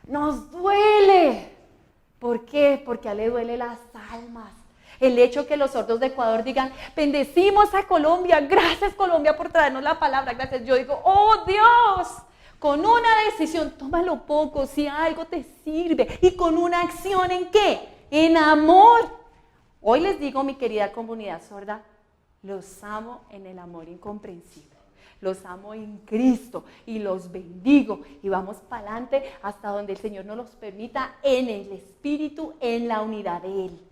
nos duele. ¿Por qué? Porque a él le duele las almas. El hecho que los sordos de Ecuador digan, bendecimos a Colombia, gracias Colombia por traernos la palabra, gracias. Yo digo, oh Dios, con una decisión, tómalo poco, si algo te sirve. Y con una acción, ¿en qué? En amor. Hoy les digo, mi querida comunidad sorda, los amo en el amor incomprensible. Los amo en Cristo y los bendigo y vamos para adelante hasta donde el Señor nos los permita en el Espíritu, en la unidad de Él.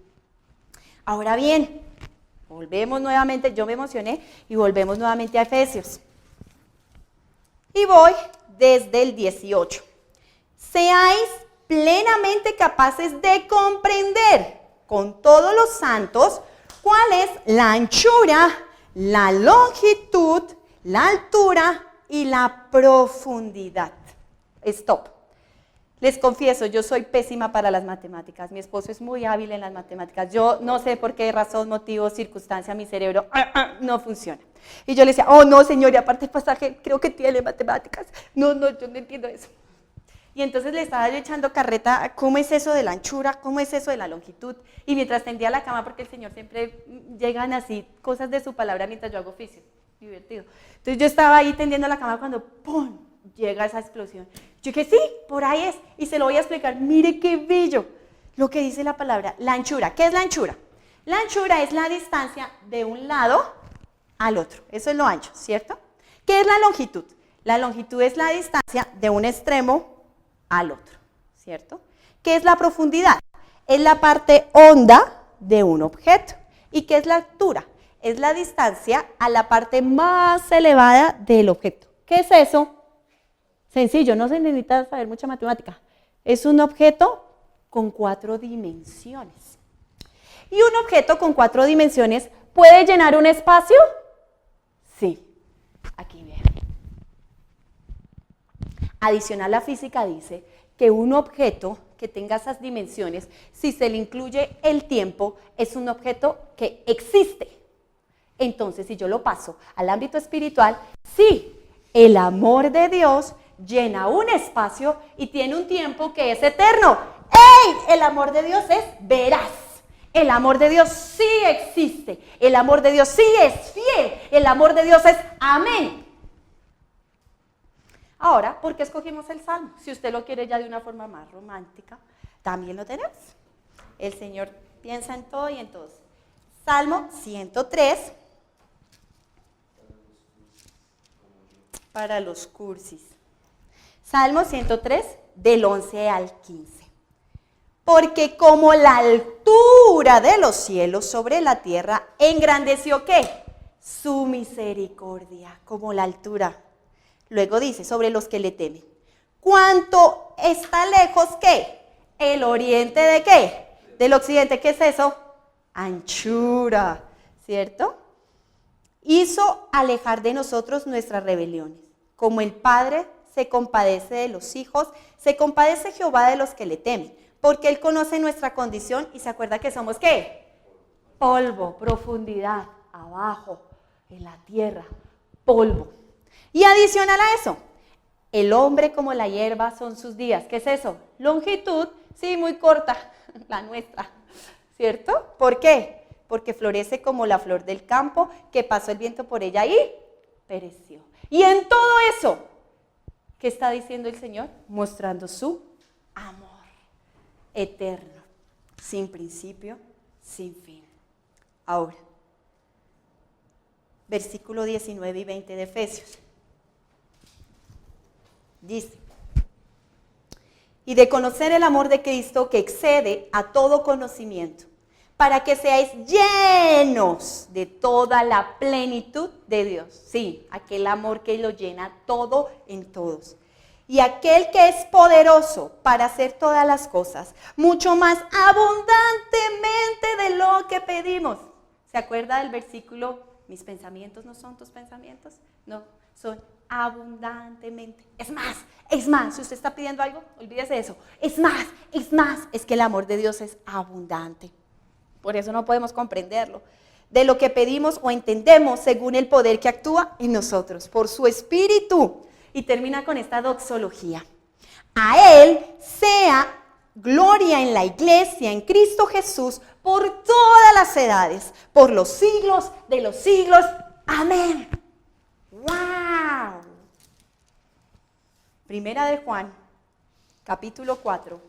Ahora bien, volvemos nuevamente, yo me emocioné y volvemos nuevamente a Efesios. Y voy desde el 18. Seáis plenamente capaces de comprender con todos los santos cuál es la anchura, la longitud, la altura y la profundidad. Stop. Les confieso, yo soy pésima para las matemáticas. Mi esposo es muy hábil en las matemáticas. Yo no sé por qué razón, motivo, circunstancia, mi cerebro no funciona. Y yo le decía, oh no, señor, y aparte el pasaje creo que tiene matemáticas. No, yo no entiendo eso. Y entonces le estaba yo echando carreta, ¿cómo es eso de la anchura? ¿Cómo es eso de la longitud? Y mientras tendía la cama, porque el Señor siempre llegan así cosas de su palabra mientras yo hago oficio. Divertido. Entonces yo estaba ahí tendiendo la cama cuando ¡pum! Llega esa explosión. Yo dije, sí, por ahí es. Y se lo voy a explicar. Mire qué bello lo que dice la palabra. La anchura. ¿Qué es la anchura? La anchura es la distancia de un lado al otro. Eso es lo ancho, ¿cierto? ¿Qué es la longitud? La longitud es la distancia de un extremo al otro, ¿cierto? ¿Qué es la profundidad? Es la parte honda de un objeto. ¿Y qué es la altura? Es la distancia a la parte más elevada del objeto. ¿Qué es eso? Sencillo, no se necesita saber mucha matemática. Es un objeto con 4 dimensiones. ¿Y un objeto con 4 dimensiones puede llenar un espacio? Sí. Aquí vean. Adicional, la física dice que un objeto que tenga esas dimensiones, si se le incluye el tiempo, es un objeto que existe. Entonces, si yo lo paso al ámbito espiritual, sí, el amor de Dios llena un espacio y tiene un tiempo que es eterno. ¡Ey! El amor de Dios es veraz. El amor de Dios sí existe. El amor de Dios sí es fiel. El amor de Dios es amén. Ahora, ¿por qué escogimos el Salmo? Si usted lo quiere ya de una forma más romántica, también lo tenemos. El Señor piensa en todo y en todos. Salmo 103. Para los cursis. Salmo 103, del 11 al 15. Porque como la altura de los cielos sobre la tierra, engrandeció ¿qué? Su misericordia, como la altura. Luego dice, sobre los que le temen. ¿Cuánto está lejos qué? El oriente de qué? Del occidente. ¿Qué es eso? Anchura, ¿cierto? Hizo alejar de nosotros nuestras rebeliones. Como el Padre se compadece de los hijos, se compadece Jehová de los que le temen, porque Él conoce nuestra condición y se acuerda que somos ¿qué? Polvo, profundidad, abajo, en la tierra, polvo. Y adicional a eso, el hombre como la hierba son sus días. ¿Qué es eso? Longitud, sí, muy corta, la nuestra, ¿cierto? ¿Por qué? Porque florece como la flor del campo, que pasó el viento por ella y pereció. Y en todo eso, ¿qué está diciendo el Señor? Mostrando su amor eterno, sin principio, sin fin. Ahora, versículo 19 y 20 de Efesios. Dice, y de conocer el amor de Cristo que excede a todo conocimiento, para que seáis llenos de toda la plenitud de Dios. Sí, aquel amor que lo llena todo en todos. Y aquel que es poderoso para hacer todas las cosas, mucho más abundantemente de lo que pedimos. ¿Se acuerda del versículo? Mis pensamientos no son tus pensamientos, no, son abundantemente. Es más, si usted está pidiendo algo, olvídese de eso. Es más, es que el amor de Dios es abundante. Por eso no podemos comprenderlo. De lo que pedimos o entendemos según el poder que actúa en nosotros, por su Espíritu. Y termina con esta doxología. A Él sea gloria en la iglesia, en Cristo Jesús, por todas las edades, por los siglos de los siglos. Amén. ¡Wow! Primera de Juan, capítulo 4,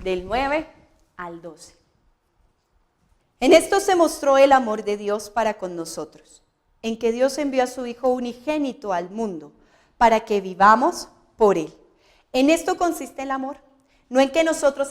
del 9 al 12. En esto se mostró el amor de Dios para con nosotros, en que Dios envió a su Hijo unigénito al mundo, para que vivamos por Él. En esto consiste el amor, no en que nosotros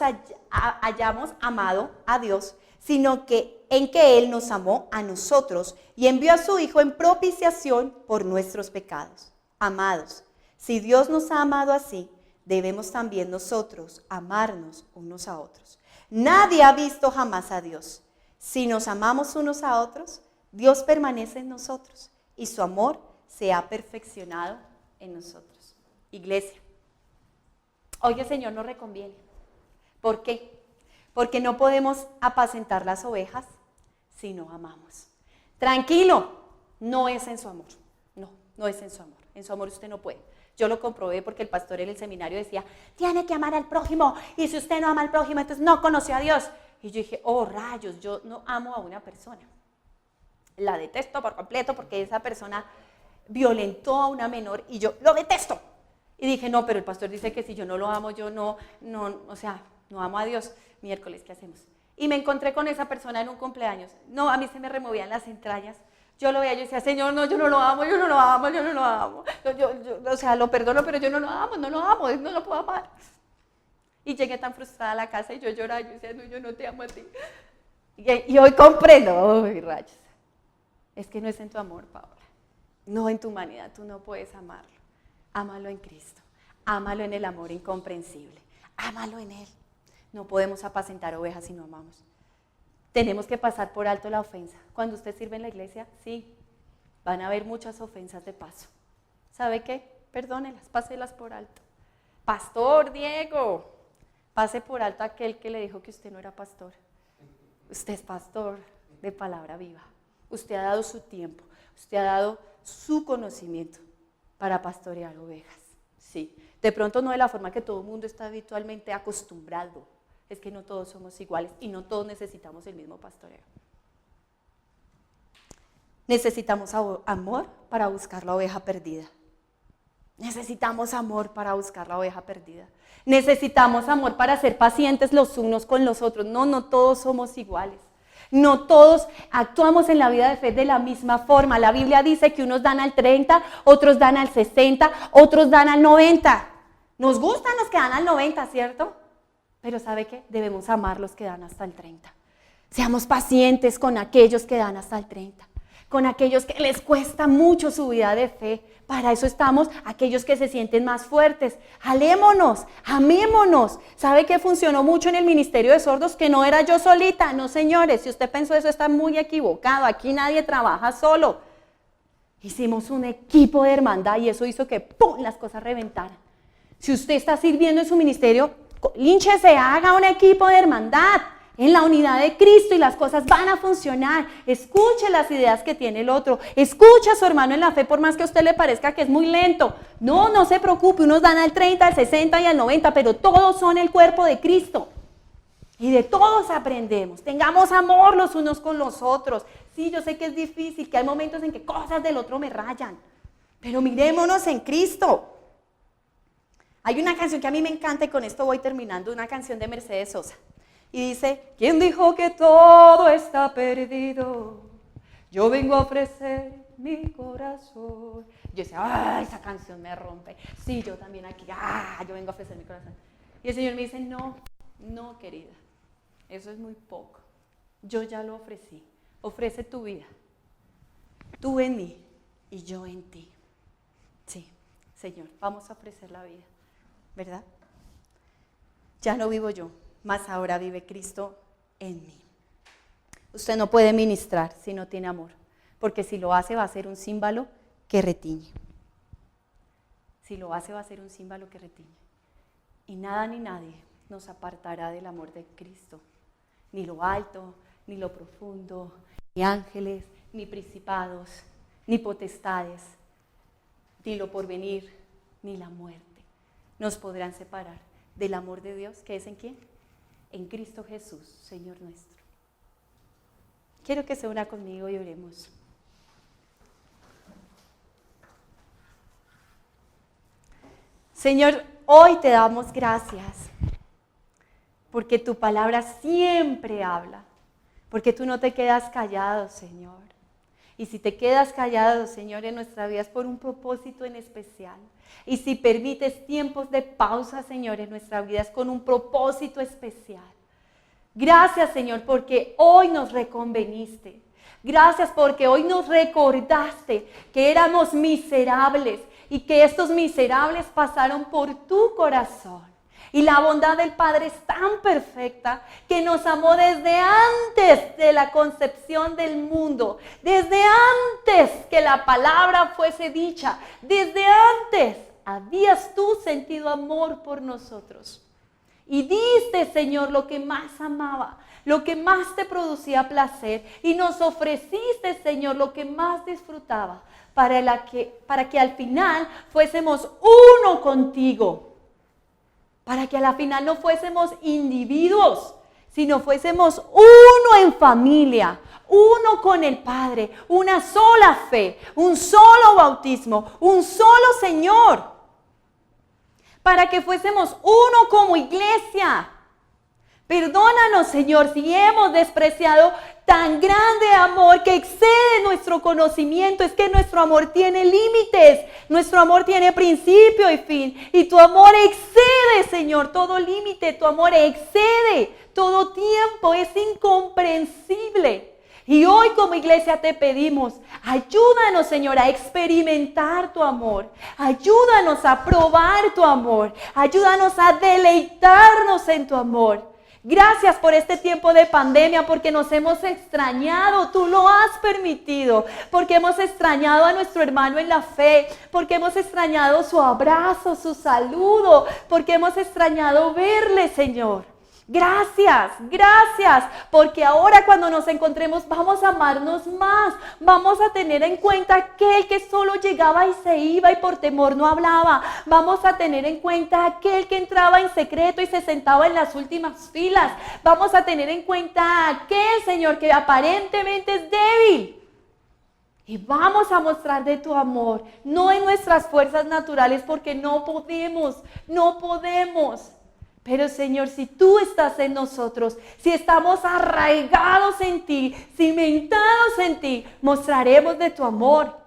hayamos amado a Dios, sino que en que Él nos amó a nosotros y envió a su Hijo en propiciación por nuestros pecados. Amados, si Dios nos ha amado así, debemos también nosotros amarnos unos a otros. Nadie ha visto jamás a Dios. Si nos amamos unos a otros, Dios permanece en nosotros y su amor se ha perfeccionado en nosotros. Iglesia, hoy el Señor nos reconviene. ¿Por qué? Porque no podemos apacentar las ovejas si no amamos. Tranquilo, no es en su amor. No es en su amor. En su amor usted no puede. Yo lo comprobé porque el pastor en el seminario decía, tiene que amar al prójimo, y si usted no ama al prójimo, entonces no conoció a Dios. Y yo dije, oh rayos, yo no amo a una persona. La detesto por completo porque esa persona violentó a una menor y yo lo detesto. Y dije, no, pero el pastor dice que si yo no lo amo, yo no amo a Dios. Miércoles, ¿qué hacemos? Y me encontré con esa persona en un cumpleaños. No, a mí se me removían las entrañas. Yo lo veía, yo decía, Señor, no, yo no lo amo. Yo, lo perdono, pero yo no lo amo, no lo puedo amar. Y llegué tan frustrada a la casa y yo lloraba, yo decía, no, yo no te amo a ti. Y hoy comprendo, rayos, es que no es en tu amor, Paola. No en tu humanidad, tú no puedes amarlo. Ámalo en Cristo, ámalo en el amor incomprensible, ámalo en Él. No podemos apacentar ovejas si no amamos. Tenemos que pasar por alto la ofensa. Cuando usted sirve en la iglesia, sí, van a haber muchas ofensas de paso. ¿Sabe qué? Perdónelas, páselas por alto. Pastor Diego, pase por alto a aquel que le dijo que usted no era pastor. Usted es pastor de palabra viva. Usted ha dado su tiempo, usted ha dado su conocimiento para pastorear ovejas. Sí, de pronto no de la forma que todo el mundo está habitualmente acostumbrado. Es que no todos somos iguales y no todos necesitamos el mismo pastoreo. Necesitamos amor para buscar la oveja perdida. Necesitamos amor para buscar la oveja perdida. Necesitamos amor para ser pacientes los unos con los otros. No todos somos iguales. No todos actuamos en la vida de fe de la misma forma. La Biblia dice que unos dan al 30, otros dan al 60, otros dan al 90. Nos gustan los que dan al 90, ¿cierto? Pero ¿sabe qué? Debemos amar los que dan hasta el 30. Seamos pacientes con aquellos que dan hasta el 30. Con aquellos que les cuesta mucho su vida de fe. Para eso estamos, aquellos que se sienten más fuertes. Jalémonos, amémonos. ¿Sabe qué funcionó mucho en el ministerio de sordos? Que no era yo solita. No, señores, si usted pensó eso está muy equivocado. Aquí nadie trabaja solo. Hicimos un equipo de hermandad y eso hizo que ¡pum!, las cosas reventaran. Si usted está sirviendo en su ministerio, línchese, haga un equipo de hermandad en la unidad de Cristo y las cosas van a funcionar. Escuche las ideas que tiene el otro, escuche a su hermano en la fe por más que a usted le parezca que es muy lento. No se preocupe, unos dan al 30, al 60 y al 90, pero todos son el cuerpo de Cristo y de todos aprendemos. Tengamos amor los unos con los otros. Sí, yo sé que es difícil, que hay momentos en que cosas del otro me rayan, pero mirémonos en Cristo. Hay una canción que a mí me encanta y con esto voy terminando, una canción de Mercedes Sosa. Y dice, ¿quién dijo que todo está perdido? Yo vengo a ofrecer mi corazón. Yo decía, esa canción me rompe. Sí, yo también aquí, yo vengo a ofrecer mi corazón. Y el Señor me dice, no, no, querida, eso es muy poco. Yo ya lo ofrecí. Ofrece tu vida. Tú en mí y yo en ti. Sí, Señor, vamos a ofrecer la vida, ¿verdad? Ya no vivo yo, mas ahora vive Cristo en mí. Usted no puede ministrar si no tiene amor, porque si lo hace va a ser un címbalo que retiñe. Si lo hace va a ser un címbalo que retiñe. Y nada ni nadie nos apartará del amor de Cristo. Ni lo alto, ni lo profundo, ni ángeles, ni principados, ni potestades, ni lo porvenir, ni la muerte nos podrán separar del amor de Dios, que es ¿en quién? En Cristo Jesús, Señor nuestro. Quiero que se una conmigo y oremos. Señor, hoy te damos gracias porque tu palabra siempre habla, porque tú no te quedas callado, Señor. Y si te quedas callado, Señor, en nuestra vida es por un propósito en especial. Y si permites tiempos de pausa, Señor, en nuestra vida es con un propósito especial. Gracias, Señor, porque hoy nos reconveniste. Gracias porque hoy nos recordaste que éramos miserables y que estos miserables pasaron por tu corazón. Y la bondad del Padre es tan perfecta que nos amó desde antes de la concepción del mundo, desde antes que la palabra fuese dicha, desde antes habías tú sentido amor por nosotros. Y diste, Señor, lo que más amaba, lo que más te producía placer, y nos ofreciste, Señor, lo que más disfrutaba, para que al final fuésemos uno contigo. Para que a la final no fuésemos individuos, sino fuésemos uno en familia, uno con el Padre, una sola fe, un solo bautismo, un solo Señor. Para que fuésemos uno como iglesia. Perdónanos, Señor, si hemos despreciado tan grande amor que excede nuestro conocimiento. Es que nuestro amor tiene límites, nuestro amor tiene principio y fin. Y tu amor excede, Señor, todo límite, tu amor excede todo tiempo, es incomprensible. Y hoy como iglesia te pedimos, ayúdanos, Señor, a experimentar tu amor. Ayúdanos a probar tu amor. Ayúdanos a deleitarnos en tu amor. Gracias por este tiempo de pandemia, porque nos hemos extrañado, tú lo has permitido, porque hemos extrañado a nuestro hermano en la fe, porque hemos extrañado su abrazo, su saludo, porque hemos extrañado verle, Señor. Gracias, gracias, porque ahora cuando nos encontremos vamos a amarnos más, vamos a tener en cuenta aquel que solo llegaba y se iba y por temor no hablaba, vamos a tener en cuenta aquel que entraba en secreto y se sentaba en las últimas filas, vamos a tener en cuenta aquel, Señor, que aparentemente es débil. Y vamos a mostrar de tu amor, no en nuestras fuerzas naturales, porque no podemos. Pero Señor, si tú estás en nosotros, si estamos arraigados en ti, cimentados en ti, mostraremos de tu amor.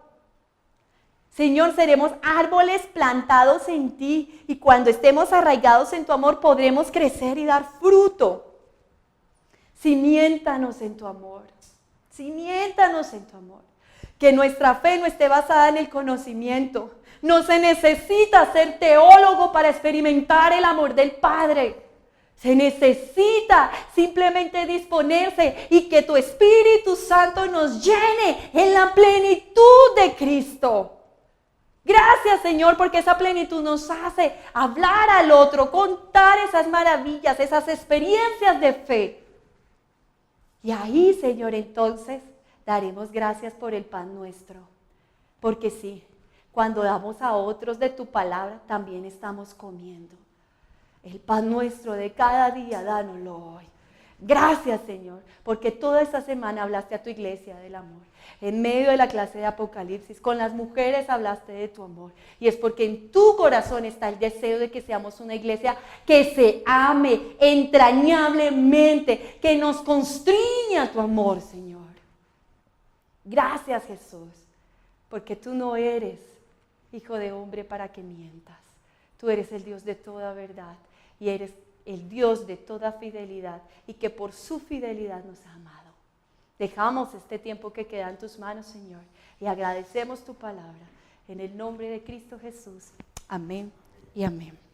Señor, seremos árboles plantados en ti y cuando estemos arraigados en tu amor podremos crecer y dar fruto. Cimiéntanos en tu amor, cimiéntanos en tu amor. Que nuestra fe no esté basada en el conocimiento. No se necesita ser teólogo para experimentar el amor del Padre. Se necesita simplemente disponerse y que tu Espíritu Santo nos llene en la plenitud de Cristo. Gracias, Señor, porque esa plenitud nos hace hablar al otro, contar esas maravillas, esas experiencias de fe. Y ahí, Señor, entonces daremos gracias por el pan nuestro. Porque sí, cuando damos a otros de tu palabra, también estamos comiendo. El pan nuestro de cada día, dánoslo hoy. Gracias, Señor, porque toda esta semana hablaste a tu iglesia del amor. En medio de la clase de Apocalipsis, con las mujeres hablaste de tu amor. Y es porque en tu corazón está el deseo de que seamos una iglesia que se ame entrañablemente, que nos constriña tu amor, Señor. Gracias, Jesús, porque tú no eres hijo de hombre para que mientas. Tú eres el Dios de toda verdad. y eres el Dios de toda fidelidad y que por su fidelidad nos ha amado. Dejamos este tiempo que queda en tus manos, Señor, y agradecemos tu palabra. En el nombre de Cristo Jesús. Amén y amén.